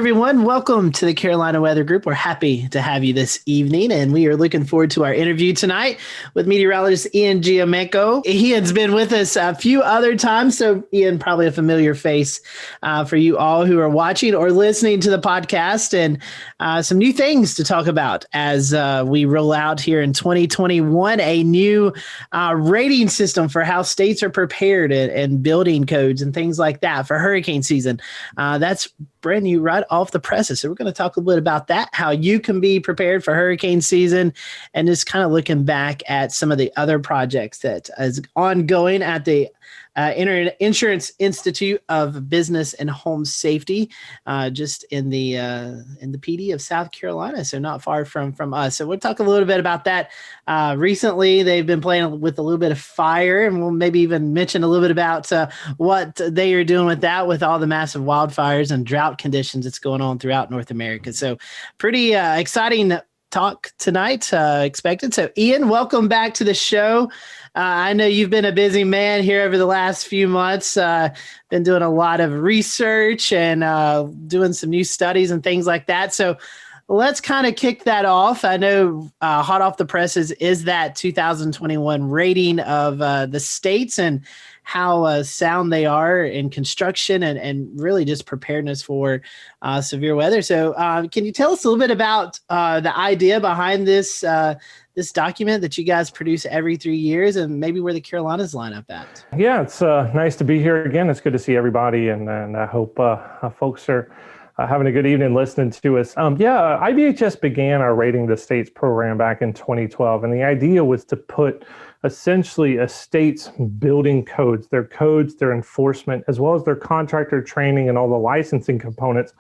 everyone. Welcome to the Carolina Weather Group. We're happy to have you this evening, and we are looking forward to our interview tonight with meteorologist Ian Giammanco. Ian's been with us a few other times, so Ian, probably a familiar face for you all who are watching or listening to the podcast, and some new things to talk about as we roll out here in 2021, a new rating system for how states are prepared and building codes and things like that for hurricane season. That's brand new right off the presses. So we're going to talk a little bit about that, how you can be prepared for hurricane season, and just kind of looking back at some of the other projects that is ongoing at the Insurance Institute of Business and Home Safety, just in the PD of South Carolina, so not far from us. So we'll talk a little bit about that. Recently, they've been playing with a little bit of fire, and we'll maybe even mention a little bit about what they are doing with that, with all the massive wildfires and drought conditions that's going on throughout North America. So pretty exciting talk tonight expected. So Ian, welcome back to the show. I know you've been a busy man here over the last few months, been doing a lot of research and doing some new studies and things like that. So let's kind of kick that off. I know hot off the presses is that 2021 rating of the states and how sound they are in construction and really just preparedness for severe weather. So can you tell us a little bit about the idea behind this this document that you guys produce every 3 years, and maybe where the Carolinas line up at? Yeah, it's nice to be here again. It's good to see everybody, and I hope folks are having a good evening listening to us. IBHS began our Rating the States program back in 2012, and the idea was to put essentially a state's building codes, their enforcement, as well as their contractor training and all the licensing components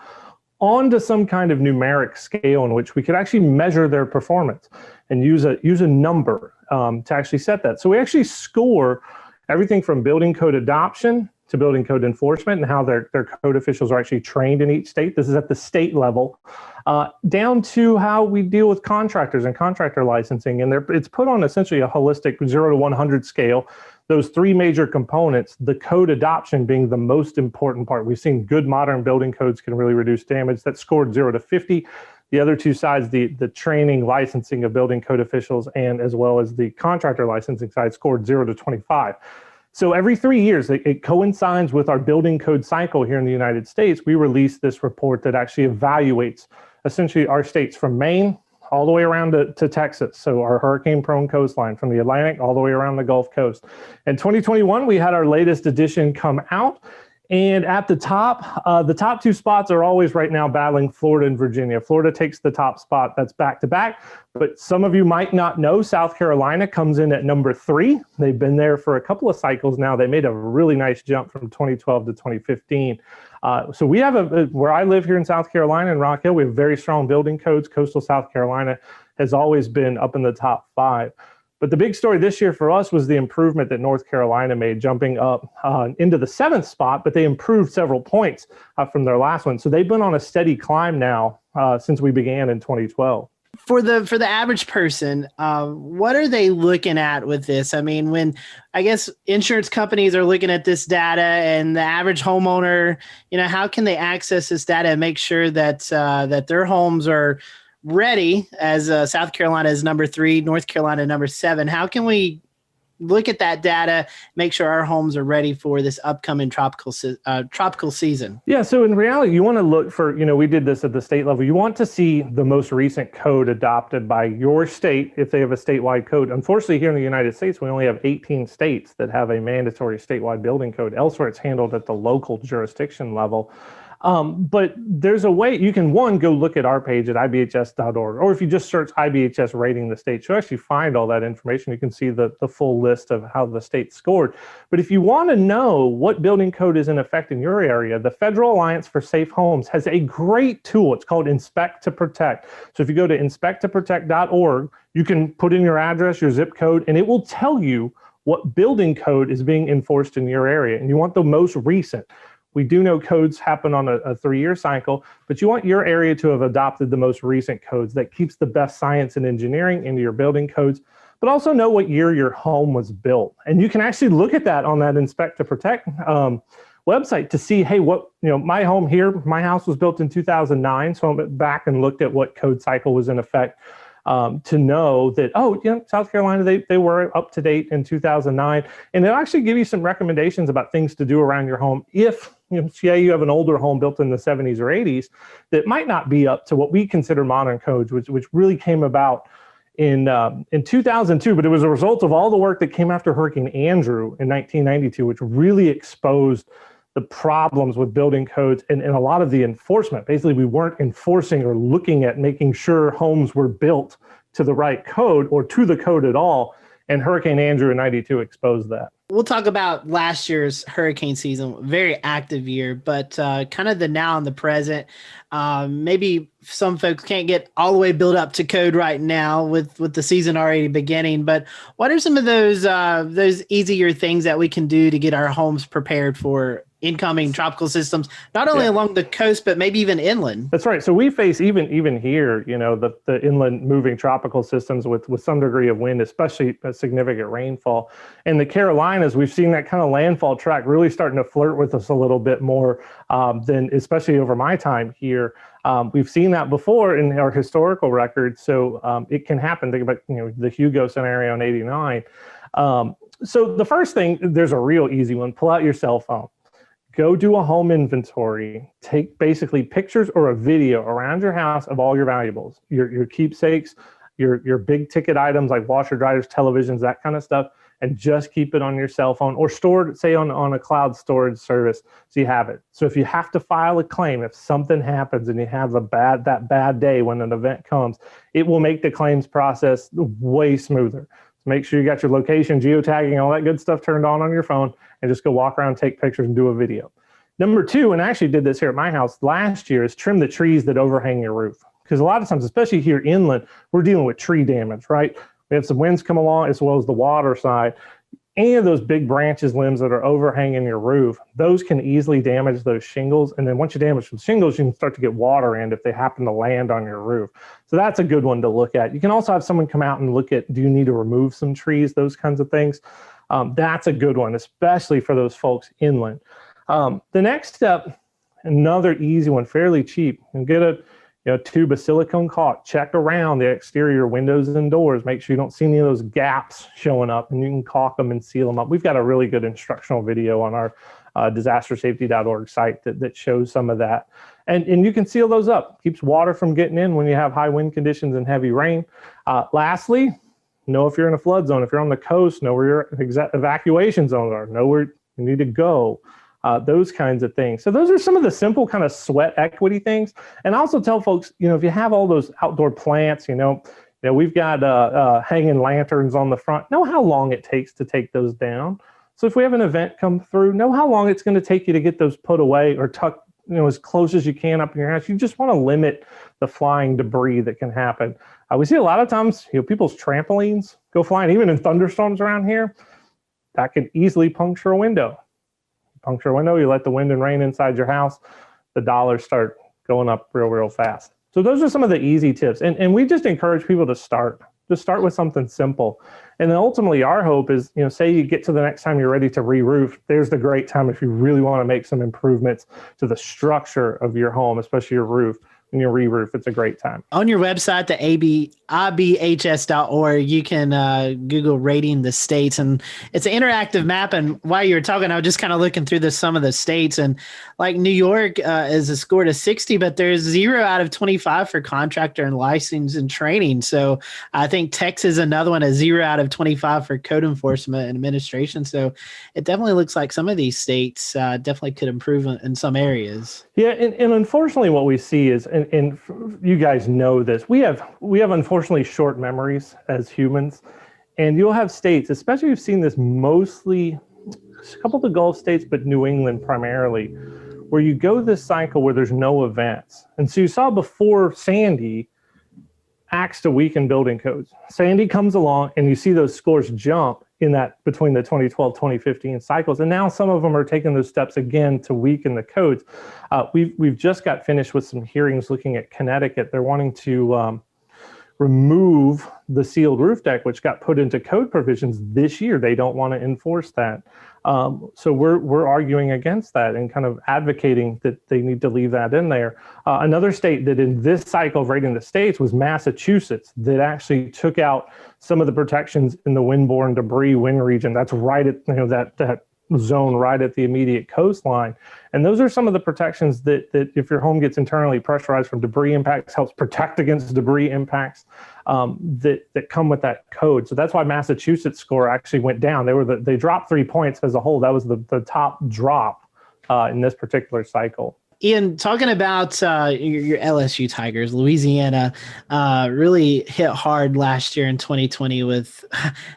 onto some kind of numeric scale in which we could actually measure their performance and use a number to actually set that. So we actually score everything from building code adoption to building code enforcement and how their code officials are actually trained in each state. This is at the state level, down to how we deal with contractors and contractor licensing. And it's put on essentially a holistic 0 to 100 scale. Those three major components, the code adoption being the most important part. We've seen good modern building codes can really reduce damage. That scored 0 to 50. The other two sides, the training, licensing of building code officials, and as well as the contractor licensing side, scored 0 to 25. So every 3 years, it coincides with our building code cycle here in the United States. We release this report that actually evaluates essentially our states from Maine all the way around to Texas. So our hurricane-prone coastline from the Atlantic all the way around the Gulf Coast. In 2021, we had our latest edition come out. And at the top two spots are always right now battling Florida and Virginia. Florida takes the top spot. That's back to back. But some of you might not know South Carolina comes in at number 3. They've been there for a couple of cycles now. They made a really nice jump from 2012 to 2015. So we have where I live here in South Carolina in Rock Hill, we have very strong building codes. Coastal South Carolina has always been up in the top 5. But the big story this year for us was the improvement that North Carolina made, jumping up into the 7th spot, but they improved several points from their last one. So they've been on a steady climb now since we began in 2012. For the average person, what are they looking at with this? I mean, when I guess insurance companies are looking at this data and the average homeowner, how can they access this data and make sure that that their homes are ready, as South Carolina is number 3, North Carolina number 7. How can we look at that data, make sure our homes are ready for this upcoming tropical season? Yeah, so in reality, you want to look for, we did this at the state level. You want to see the most recent code adopted by your state if they have a statewide code. Unfortunately, here in the United States, we only have 18 states that have a mandatory statewide building code. Elsewhere, it's handled at the local jurisdiction level. But there's a way you can, go look at our page at ibhs.org, or if you just search IBHS rating the state, you'll actually find all that information. You can see the full list of how the state scored. But if you want to know what building code is in effect in your area, the Federal Alliance for Safe Homes has a great tool. It's called Inspect to Protect. So if you go to inspecttoprotect.org, you can put in your address, your zip code, and it will tell you what building code is being enforced in your area. And you want the most recent. We do know codes happen on a 3-year cycle, but you want your area to have adopted the most recent codes that keeps the best science and engineering into your building codes, but also know what year your home was built. And you can actually look at that on that Inspect to Protect website to see, hey, what, my home here, my house was built in 2009. So I went back and looked at what code cycle was in effect to know that, South Carolina, they were up to date in 2009. And it'll actually give you some recommendations about things to do around your home if, say you have an older home built in the 70s or 80s that might not be up to what we consider modern codes, which really came about in 2002, but it was a result of all the work that came after Hurricane Andrew in 1992, which really exposed the problems with building codes and a lot of the enforcement. Basically, we weren't enforcing or looking at making sure homes were built to the right code or to the code at all. And Hurricane Andrew in 92 exposed that. We'll talk about last year's hurricane season, very active year, but kind of the now and the present. Maybe some folks can't get all the way built up to code right now with the season already beginning, but what are some of those easier things that we can do to get our homes prepared for incoming tropical systems, not only along the coast, but maybe even inland? That's right. So we face even here, the inland moving tropical systems with some degree of wind, especially a significant rainfall. In the Carolinas, we've seen that kind of landfall track really starting to flirt with us a little bit more than, especially over my time here. We've seen that before in our historical record. So it can happen. Think about, the Hugo scenario in 89. So the first thing, there's a real easy one. Pull out your cell phone. Go do a home inventory, take basically pictures or a video around your house of all your valuables, your keepsakes, your big ticket items like washer, dryers, televisions, that kind of stuff, and just keep it on your cell phone or stored, say, on a cloud storage service so you have it. So if you have to file a claim, if something happens and you have that bad day when an event comes, it will make the claims process way smoother. Make sure you got your location, geotagging, all that good stuff turned on your phone, and just go walk around, take pictures, and do a video. Number two, and I actually did this here at my house last year, is trim the trees that overhang your roof. Because a lot of times, especially here inland, we're dealing with tree damage, right? We have some winds come along as well as the water side. Any of those big branches, limbs that are overhanging your roof, those can easily damage those shingles. And then once you damage some shingles, you can start to get water in if they happen to land on your roof. So that's a good one to look at. You can also have someone come out and look at, do you need to remove some trees, those kinds of things. That's a good one, especially for those folks inland. The next step, another easy one, fairly cheap, and get a tube of silicone caulk, check around the exterior windows and doors, make sure you don't see any of those gaps showing up, and you can caulk them and seal them up. We've got a really good instructional video on our disastersafety.org site that shows some of that. And you can seal those up. Keeps water from getting in when you have high wind conditions and heavy rain. Lastly, know if you're in a flood zone. If you're on the coast, know where your evacuation zones are. Know where you need to go. Those kinds of things. So those are some of the simple kind of sweat equity things. And I also tell folks, if you have all those outdoor plants, we've got hanging lanterns on the front, know how long it takes to take those down. So if we have an event come through, know how long it's going to take you to get those put away or tucked, as close as you can up in your house. You just want to limit the flying debris that can happen. We see a lot of times, people's trampolines go flying, even in thunderstorms around here. That can easily puncture a window. Puncture a window, you let the wind and rain inside your house, the dollars start going up real fast. So those are some of the easy tips. And we just encourage people to start. Just start with something simple. And then ultimately our hope is, say you get to the next time you're ready to re-roof, there's the great time if you really want to make some improvements to the structure of your home, especially your roof. When you re-roof, it's a great time. On your website, the ibhs.org, you can Google rating the states, and it's an interactive map. And while you were talking, I was just kind of looking through some of the states, and like New York is a score to 60, but there's 0 out of 25 for contractor and license and training. So I think Texas is another one, a 0 out of 25 for code enforcement and administration. So it definitely looks like some of these states definitely could improve in some areas. Yeah, and unfortunately what we see is, and you guys know this, we have unfortunately short memories as humans, and you'll have states, especially we've seen this mostly, a couple of the Gulf states, but New England primarily, where you go this cycle where there's no events. And so you saw before Sandy acts to weaken building codes. Sandy comes along and you see those scores jump in that between the 2012, 2015 cycles. And now some of them are taking those steps again to weaken the codes. We've just got finished with some hearings looking at Connecticut. They're wanting to remove the sealed roof deck, which got put into code provisions this year. They don't want to enforce that. So we're arguing against that and kind of advocating that they need to leave that in there. Another state that in this cycle of rating the states was Massachusetts, that actually took out some of the protections in the windborne debris wind region. That's right at that zone right at the immediate coastline. And those are some of the protections that if your home gets internally pressurized from debris impacts, helps protect against debris impacts that come with that code. So that's why Massachusetts score actually went down. They dropped 3 points as a whole. That was the top drop in this particular cycle. Ian, talking about your LSU Tigers, Louisiana really hit hard last year in 2020 with,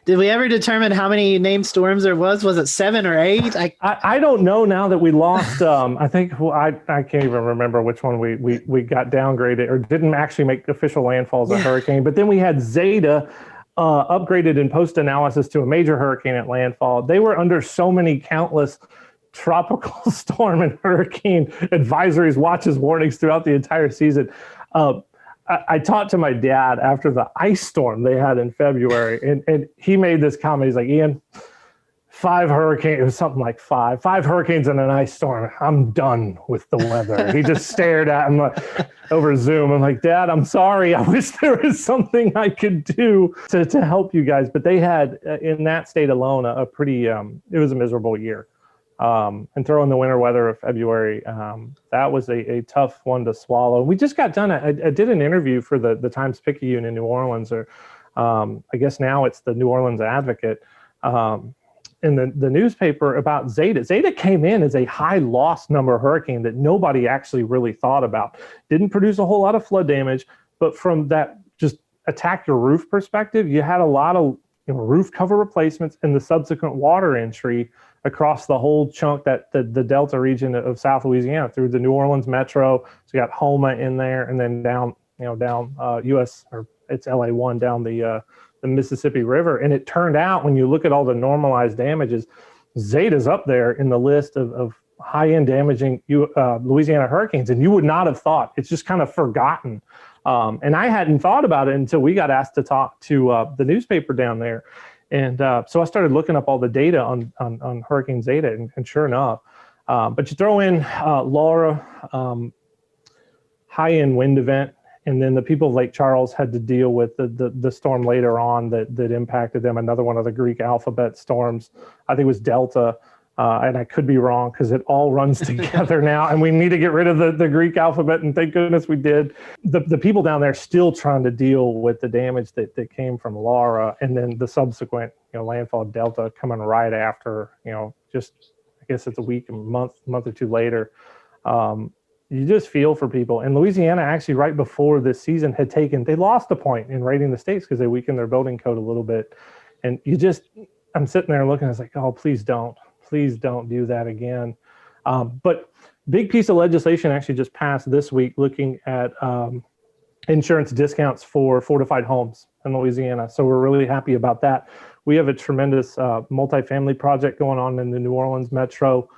did we ever determine how many named storms there was? Was it 7 or 8? I don't know now that we lost. I think I can't even remember which one we got downgraded or didn't actually make official landfall as a hurricane. But then we had Zeta upgraded in post-analysis to a major hurricane at landfall. They were under so many countless tropical storm and hurricane advisories, watches, warnings throughout the entire season. I talked to my dad after the ice storm they had in February, and he made this comment. He's like, Ian, 5 hurricanes, it was something like 5 hurricanes and an ice storm. I'm done with the weather. He just stared at him over Zoom. I'm like, Dad, I'm sorry. I wish there was something I could do to help you guys. But they had, in that state alone, a pretty, it was a miserable year. And throw in the winter weather of February, that was a tough one to swallow. We just got done. I did an interview for the Times-Picayune in New Orleans, or I guess now it's the New Orleans Advocate, in the newspaper about Zeta. Zeta came in as a high loss number hurricane that nobody actually really thought about. Didn't produce a whole lot of flood damage, but from that just attack your roof perspective, you had a lot of roof cover replacements and the subsequent water entry across the whole chunk that the Delta region of South Louisiana through the New Orleans metro. So you got Houma in there, and then down US, or it's LA1 down the Mississippi River. And it turned out when you look at all the normalized damages, Zeta's up there in the list of high-end damaging Louisiana hurricanes, and you would not have thought. It's just kind of forgotten. And I hadn't thought about it until we got asked to talk to the newspaper down there. And so I started looking up all the data on Hurricane Zeta, and sure enough. But you throw in Laura, high-end wind event, and then the people of Lake Charles had to deal with the storm later on that impacted them, another one of the Greek alphabet storms. I think it was Delta. And I could be wrong because it all runs together now, and we need to get rid of the Greek alphabet, and thank goodness we did. The people down there still trying to deal with the damage that came from Laura, and then the subsequent landfall of Delta coming right after, just I guess it's a month or two later. You just feel for people. And Louisiana actually right before this season they lost a point in rating the states because they weakened their building code a little bit. And I'm sitting there looking, I was like, oh, please don't do that again. But big piece of legislation actually just passed this week looking at insurance discounts for fortified homes in Louisiana. So we're really happy about that. We have a tremendous multifamily project going on in the New Orleans metro,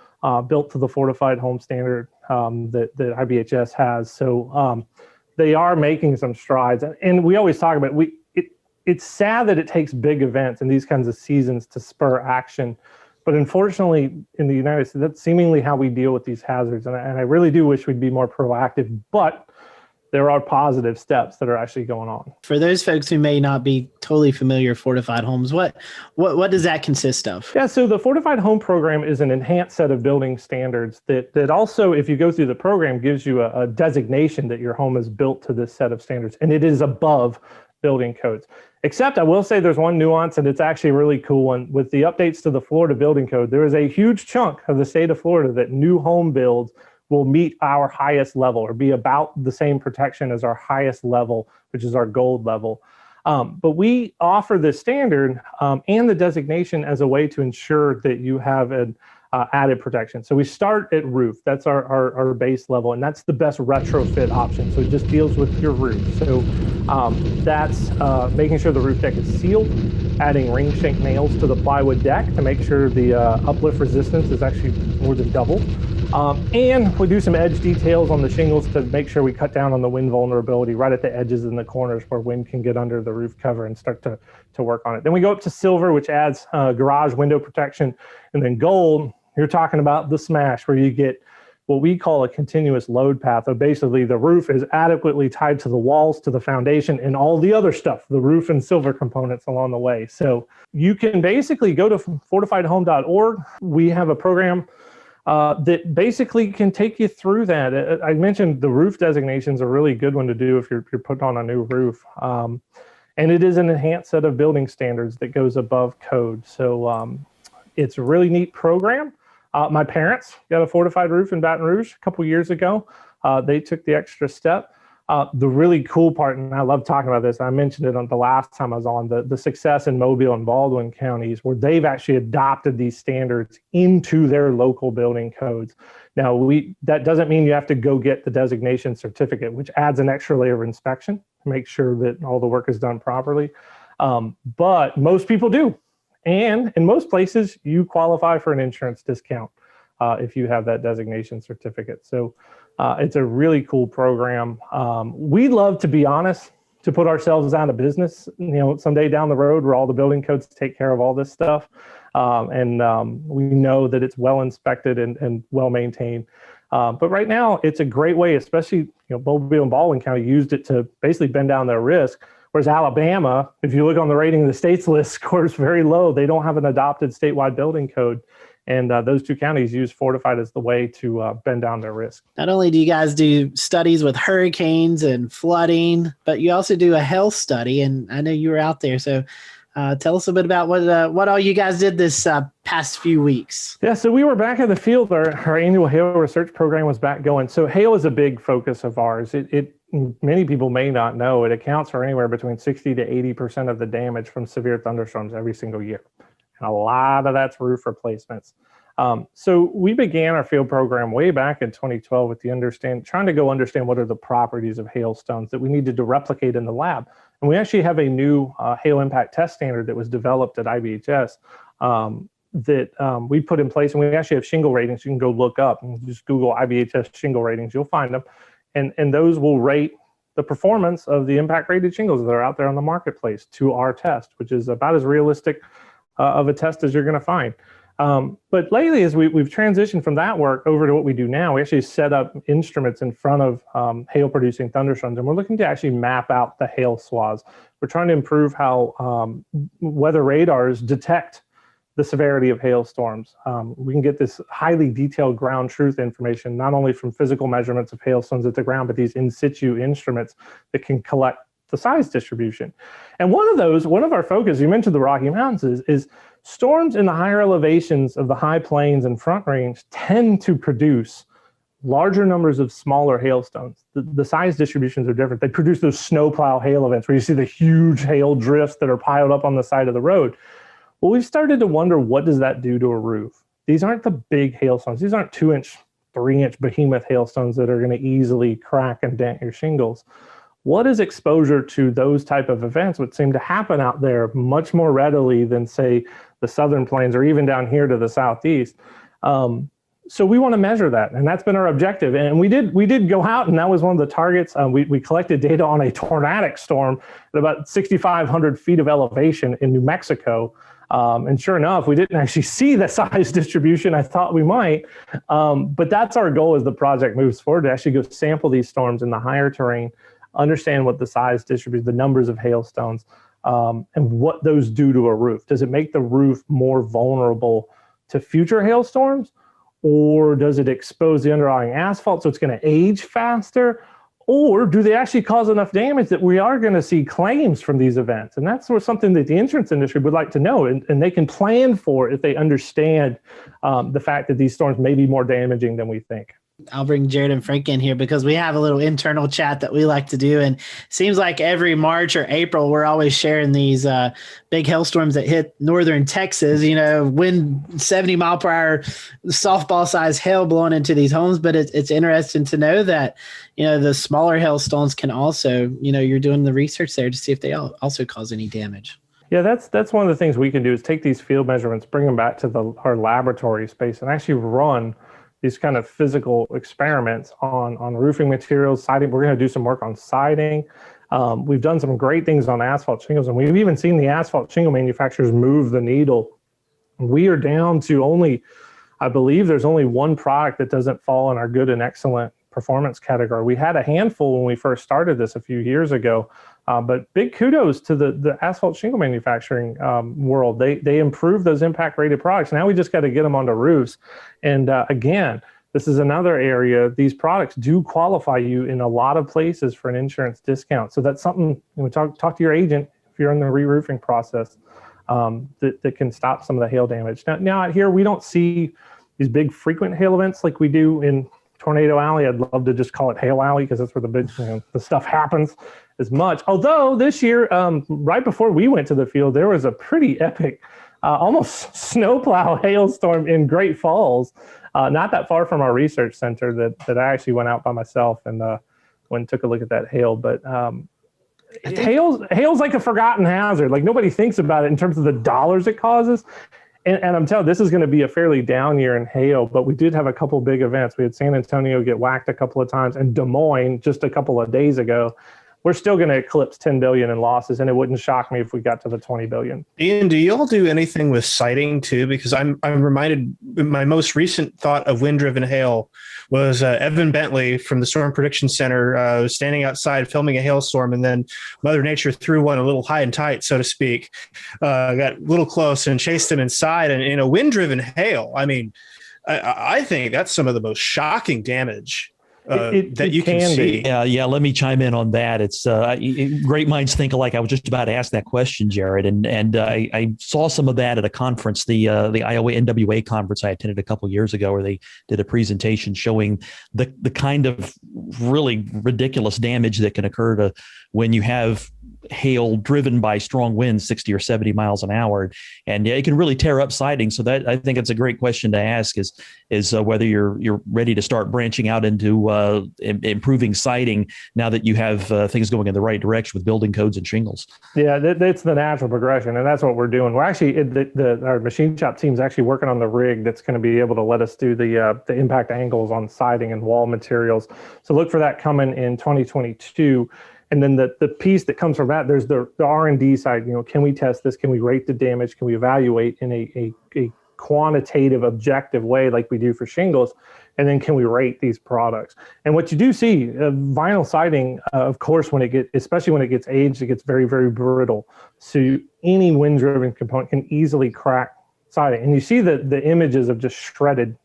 built to the fortified home standard that IBHS has. So they are making some strides. And we always talk about it's sad that it takes big events and these kinds of seasons to spur action. But unfortunately, in the United States, that's seemingly how we deal with these hazards. And I really do wish we'd be more proactive, but there are positive steps that are actually going on. For those folks who may not be totally familiar with fortified homes, what does that consist of? Yeah, so the Fortified Home Program is an enhanced set of building standards that also, if you go through the program, gives you a designation that your home is built to this set of standards, and it is above building codes. Except I will say there's one nuance, and it's actually a really cool one. With the updates to the Florida Building Code, there is a huge chunk of the state of Florida that new home builds will meet our highest level or be about the same protection as our highest level, which is our gold level. But we offer this standard and the designation as a way to ensure that you have an added protection. So we start at roof. That's our base level, and that's the best retrofit option. So it just deals with your roof. So that's making sure the roof deck is sealed, adding ring shank nails to the plywood deck to make sure the uplift resistance is actually more than double. And we do some edge details on the shingles to make sure we cut down on the wind vulnerability right at the edges and the corners where wind can get under the roof cover and start to work on it. Then we go up to silver, which adds garage window protection. And then gold, you're talking about the smash, where you get what we call a continuous load path. So basically the roof is adequately tied to the walls, to the foundation, and all the other stuff, the roof and silver components along the way. So you can basically go to fortifiedhome.org. We have a program that basically can take you through that. I mentioned the roof designations are a really good one to do if you're putting on a new roof. And it is an enhanced set of building standards that goes above code. So it's a really neat program. My parents got a fortified roof in Baton Rouge a couple years ago. They took the extra step. The really cool part, and I love talking about this, I mentioned it on the last time I was on, the success in Mobile and Baldwin counties where they've actually adopted these standards into their local building codes. Now, that doesn't mean you have to go get the designation certificate, which adds an extra layer of inspection to make sure that all the work is done properly. But most people do. And in most places, you qualify for an insurance discount if you have that designation certificate. So it's a really cool program. We love, to be honest, to put ourselves out of business, someday down the road where all the building codes take care of all this stuff. And we know that it's well inspected and well maintained. But right now, it's a great way, especially, Mobile and Baldwin County used it to basically bend down their risk. Whereas Alabama, if you look on the rating of the states list, scores very low. They don't have an adopted statewide building code. And those two counties use fortified as the way to bend down their risk. Not only do you guys do studies with hurricanes and flooding, but you also do a hail study. And I know you were out there. So tell us a bit about what all you guys did this past few weeks. Yeah, so we were back in the field. Our annual hail research program was back going. So hail is a big focus of ours. Many people may not know, it accounts for anywhere between 60 to 80% of the damage from severe thunderstorms every single year. And a lot of that's roof replacements. So we began our field program way back in 2012 with trying to understand what are the properties of hailstones that we needed to replicate in the lab. And we actually have a new hail impact test standard that was developed at IBHS that we put in place. And we actually have shingle ratings you can go look up and just Google IBHS shingle ratings. You'll find them. And those will rate the performance of the impact rated shingles that are out there on the marketplace to our test, which is about as realistic of a test as you're going to find. But lately, as we've transitioned from that work over to what we do now, we actually set up instruments in front of hail-producing thunderstorms, and we're looking to actually map out the hail swaths. We're trying to improve how weather radars detect the severity of hailstorms. We can get this highly detailed ground truth information, not only from physical measurements of hailstones at the ground, but these in situ instruments that can collect the size distribution. And one of our focus, you mentioned the Rocky Mountains, is storms in the higher elevations of the high plains and Front Range tend to produce larger numbers of smaller hailstones. The size distributions are different. They produce those snowplow hail events where you see the huge hail drifts that are piled up on the side of the road. Well, we've started to wonder, what does that do to a roof? These aren't the big hailstones. These aren't 2-inch, 3-inch behemoth hailstones that are going to easily crack and dent your shingles. What is exposure to those type of events would seem to happen out there much more readily than, say, the southern plains or even down here to the southeast. So we want to measure that, and that's been our objective. And we did go out, and that was one of the targets. We collected data on a tornadic storm at about 6,500 feet of elevation in New Mexico. And sure enough, we didn't actually see the size distribution I thought we might. But that's our goal as the project moves forward, to actually go sample these storms in the higher terrain, understand what the size distribution, the numbers of hailstones, and what those do to a roof. Does it make the roof more vulnerable to future hailstorms? Or does it expose the underlying asphalt so it's going to age faster? Or do they actually cause enough damage that we are going to see claims from these events? And that's sort of something that the insurance industry would like to know, and they can plan for if they understand the fact that these storms may be more damaging than we think. I'll bring Jared and Frank in here because we have a little internal chat that we like to do. And it seems like every March or April, we're always sharing these big hailstorms that hit northern Texas, wind 70 mile per hour, softball size hail blowing into these homes. But it's interesting to know that, the smaller hailstones can also, you're doing the research there to see if they also cause any damage. Yeah, that's one of the things we can do is take these field measurements, bring them back to our laboratory space, and actually run these kind of physical experiments on roofing materials, siding. We're going to do some work on siding. We've done some great things on asphalt shingles, and we've even seen the asphalt shingle manufacturers move the needle. We are down to only, I believe there's only one product that doesn't fall in our good and excellent performance category. We had a handful when we first started this a few years ago, but big kudos to the asphalt shingle manufacturing world. They improved those impact rated products. Now we just got to get them onto roofs. And again, this is another area. These products do qualify you in a lot of places for an insurance discount. So that's something, talk to your agent if you're in the re-roofing process, that can stop some of the hail damage. Now out here, we don't see these big frequent hail events like we do in Tornado Alley. I'd love to just call it Hail Alley because that's where the big, the stuff happens as much. Although this year, right before we went to the field, there was a pretty epic, almost snowplow hailstorm in Great Falls, not that far from our research center that I actually went out by myself and went and took a look at that hail. But hail's like a forgotten hazard. Like nobody thinks about it in terms of the dollars it causes. And I'm telling you, this is going to be a fairly down year in hail, but we did have a couple big events. We had San Antonio get whacked a couple of times, and Des Moines just a couple of days ago. We're still going to eclipse 10 billion in losses, and it wouldn't shock me if we got to the 20 billion. Ian, do you all do anything with sighting too? Because I'm reminded, my most recent thought of wind-driven hail was Evan Bentley from the Storm Prediction Center standing outside filming a hailstorm, and then Mother Nature threw one a little high and tight, so to speak, got a little close and chased him inside. And in a wind-driven hail, I mean, I think that's some of the most shocking damage that you can see. Yeah. Let me chime in on that. It's great minds think alike. I was just about to ask that question, Jared, and I saw some of that at a conference, the Iowa NWA conference I attended a couple of years ago, where they did a presentation showing the kind of really ridiculous damage that can occur to when you have hail driven by strong winds, 60 or 70 miles an hour. And it can really tear up siding. So that, I think it's a great question to ask is whether you're ready to start branching out into improving siding now that you have things going in the right direction with building codes and shingles. Yeah, that's the natural progression. And that's what we're doing. We're actually, our machine shop team's actually working on the rig that's going to be able to let us do the impact angles on siding and wall materials. So look for that coming in 2022. And then the piece that comes from that, there's the R&D side. Can we test this? Can we rate the damage? Can we evaluate in a quantitative, objective way like we do for shingles? And then can we rate these products? And what you do see, vinyl siding, of course, especially when it gets aged, it gets very, very brittle. So any wind-driven component can easily crack siding. And you see the images of just shredded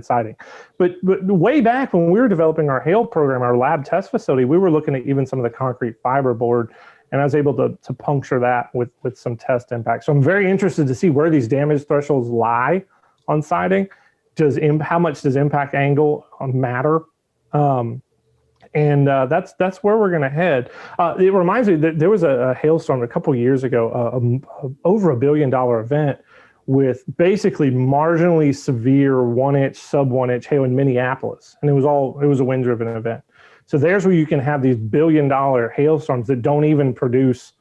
siding. But way back when we were developing our hail program, our lab test facility, we were looking at even some of the concrete fiber board, and I was able to puncture that with some test impact. So I'm very interested to see where these damage thresholds lie on siding. How much does impact angle matter? And that's where we're going to head. It reminds me that there was a hailstorm a couple years ago, over $1 billion event with basically marginally severe 1-inch, sub-1-inch hail in Minneapolis. And it was a wind-driven event. So there's where you can have these $1 billion hailstorms that don't even produce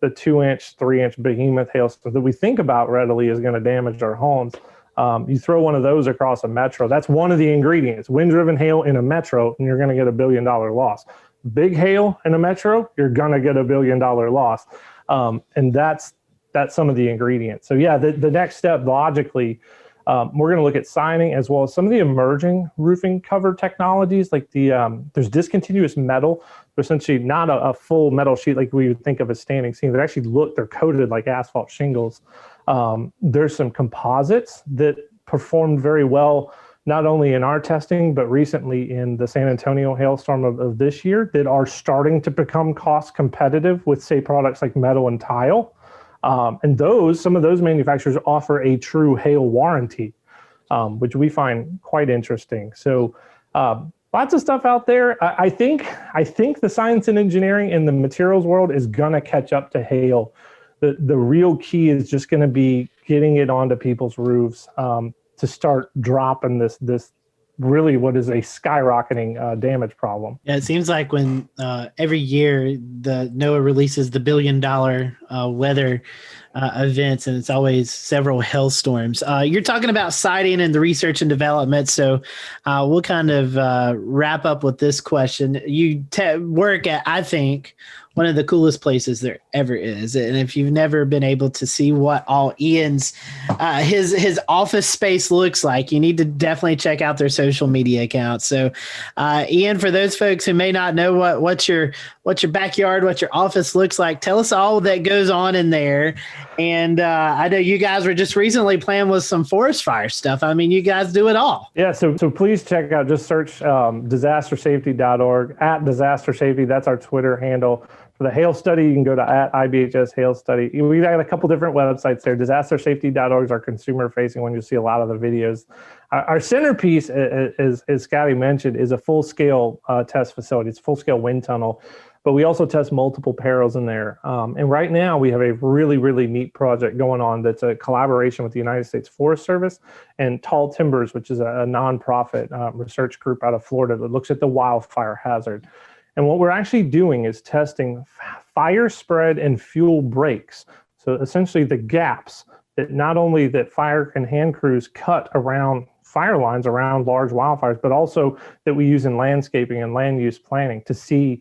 the 2-inch, 3-inch behemoth hailstorms that we think about readily is going to damage our homes. You throw one of those across a metro, that's one of the ingredients. Wind-driven hail in a metro, and you're going to get $1 billion loss. Big hail in a metro, you're going to get $1 billion loss. And that's some of the ingredients. So yeah, the next step logically, we're going to look at siding as well as some of the emerging roofing cover technologies, like there's discontinuous metal. They're essentially not a full metal sheet like we would think of as standing seam. They're coated like asphalt shingles. There's some composites that performed very well, not only in our testing, but recently in the San Antonio hailstorm of this year, that are starting to become cost competitive with, say, products like metal and tile. And some of those manufacturers offer a true hail warranty, which we find quite interesting. So lots of stuff out there. I think the science and engineering in the materials world is going to catch up to hail. The real key is just going to be getting it onto people's roofs to start dropping this really what is a skyrocketing damage problem. Yeah, it seems like when every year the NOAA releases the $1 billion weather events, and it's always several hailstorms. You're talking about siting and the research and development, so we'll kind of wrap up with this question. You work at, I think, one of the coolest places there ever is, and if you've never been able to see what all Ian's his office space looks like, you need to definitely check out their social media accounts. So, Ian, for those folks who may not know what your backyard, what your office looks like, tell us all that goes on in there. And I know you guys were just recently playing with some forest fire stuff. I mean, you guys do it all. Yeah, so please check out, just search disastersafety.org, at disaster safety. That's our Twitter handle. For the hail study, you can go to at IBHS Hail Study. We've got a couple different websites there. Disastersafety.org is our consumer-facing one. You'll see a lot of the videos. Our centerpiece, as Scotty mentioned, is a full-scale test facility. It's a full-scale wind tunnel, but we also test multiple perils in there. And right now, we have a really, really neat project going on that's a collaboration with the United States Forest Service and Tall Timbers, which is a nonprofit research group out of Florida that looks at the wildfire hazard. And what we're actually doing is testing fire spread and fuel breaks. So essentially the gaps that not only that fire and hand crews cut around fire lines around large wildfires, but also that we use in landscaping and land use planning to see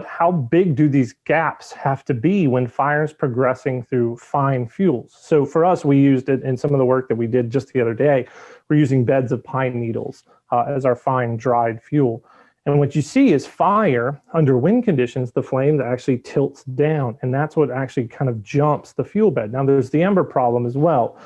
how big do these gaps have to be when fire's progressing through fine fuels. So for us, we used it in some of the work that we did just the other day. We're using beds of pine needles as our fine dried fuel. And what you see is fire under wind conditions, the flame that actually tilts down. And that's what actually kind of jumps the fuel bed. Now there's the ember problem as well.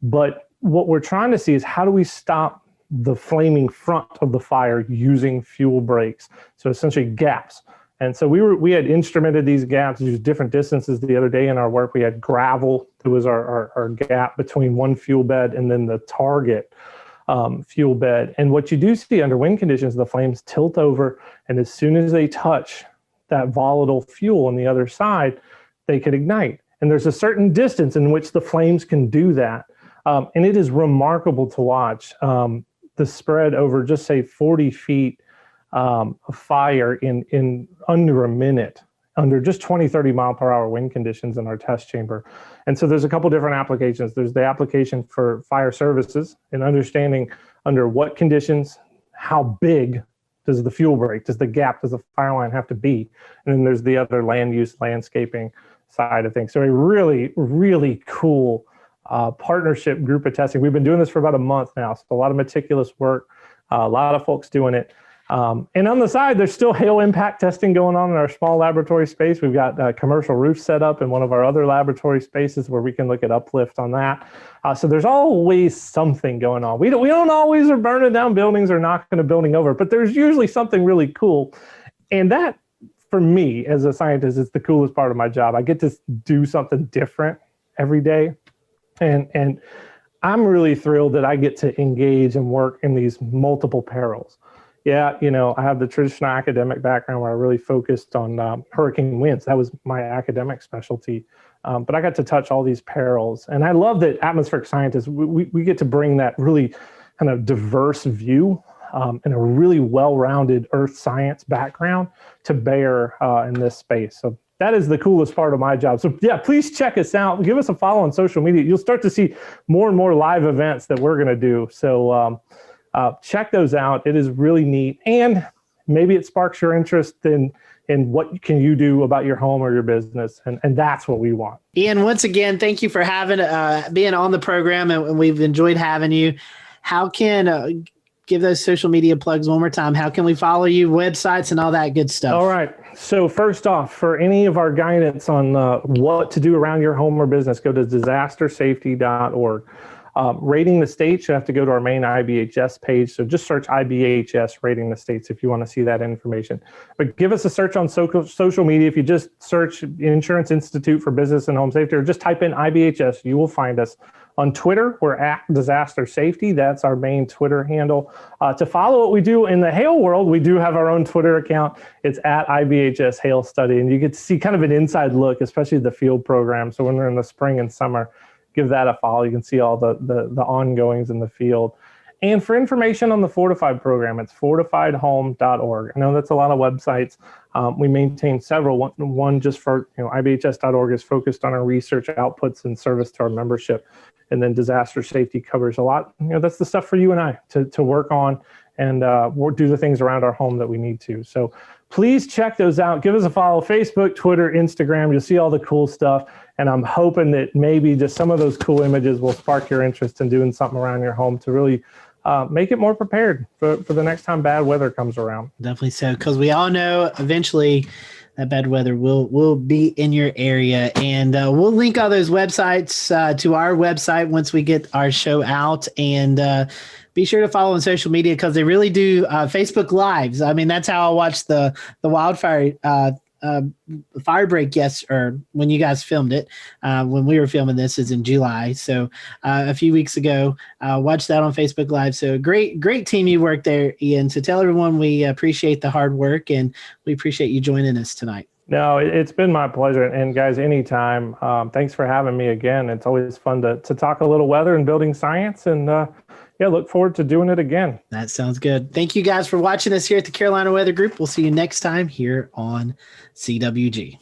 But what we're trying to see is how do we stop the flaming front of the fire using fuel breaks? So essentially gaps. And so we had instrumented these gaps, used different distances the other day in our work. We had gravel that was our gap between one fuel bed and then the target fuel bed. And what you do see under wind conditions, the flames tilt over, and as soon as they touch that volatile fuel on the other side, they could ignite. And there's a certain distance in which the flames can do that. And it is remarkable to watch the spread over just say 40 feet of fire in under a minute, under just 20, 30 mile per hour wind conditions in our test chamber. And so there's a couple different applications. There's the application for fire services and understanding under what conditions, how big does the fuel break, does the gap, does the fire line have to be? And then there's the other land use landscaping side of things. So a really, really cool partnership group of testing. We've been doing this for about a month now. So a lot of meticulous work, a lot of folks doing it. And on the side, there's still hail impact testing going on in our small laboratory space. We've got a commercial roof set up in one of our other laboratory spaces where we can look at uplift on that. So there's always something going on. We don't always are burning down buildings or knocking a building over, but there's usually something really cool. And that, for me, as a scientist, is the coolest part of my job. I get to do something different every day. And I'm really thrilled that I get to engage and work in these multiple perils. Yeah, I have the traditional academic background where I really focused on hurricane winds. That was my academic specialty. But I got to touch all these perils. And I love that atmospheric scientists, we get to bring that really kind of diverse view and a really well-rounded earth science background to bear in this space. So that is the coolest part of my job. So yeah, please check us out. Give us a follow on social media. You'll start to see more and more live events that we're going to do. So check those out. It is really neat. And maybe it sparks your interest in what can you do about your home or your business. And that's what we want. Ian, once again, thank you for being on the program, and we've enjoyed having you. How can, give those social media plugs one more time. How can we follow you, websites and all that good stuff? All right. So first off, for any of our guidance on what to do around your home or business, go to disastersafety.org. Rating the states, you have to go to our main IBHS page. So just search IBHS rating the states if you want to see that information. But give us a search on social media. If you just search Insurance Institute for Business and Home Safety, or just type in IBHS, you will find us. On Twitter, we're at Disaster Safety. That's our main Twitter handle. To follow what we do in the hail world, we do have our own Twitter account. It's at IBHS Hail Study. And you get to see kind of an inside look, especially the field program. So when we're in the spring and summer, give that a follow. You can see all the ongoings in the field. And for information on the Fortified program, it's fortifiedhome.org. I know that's a lot of websites. We maintain several. One just for, IBHS.org is focused on our research outputs and service to our membership. And then disaster safety covers a lot. That's the stuff for you and I to work on and do the things around our home that we need to. So please check those out. Give us a follow, Facebook, Twitter, Instagram. You'll see all the cool stuff. And I'm hoping that maybe just some of those cool images will spark your interest in doing something around your home to really make it more prepared for the next time bad weather comes around. Definitely so, because we all know eventually that bad weather will be in your area. And we'll link all those websites to our website once we get our show out. And be sure to follow on social media, because they really do Facebook Lives. I mean, that's how I watched the wildfire fire break or when you guys filmed it. When we were filming this is in July, so a few weeks ago. Watched that on Facebook Live. So great team you worked there, Ian. So tell everyone we appreciate the hard work and we appreciate you joining us tonight. No, it's been my pleasure. And guys, anytime. Thanks for having me again. It's always fun to talk a little weather and building science, and look forward to doing it again. That sounds good. Thank you guys for watching us here at the Carolina Weather Group. We'll see you next time here on CWG.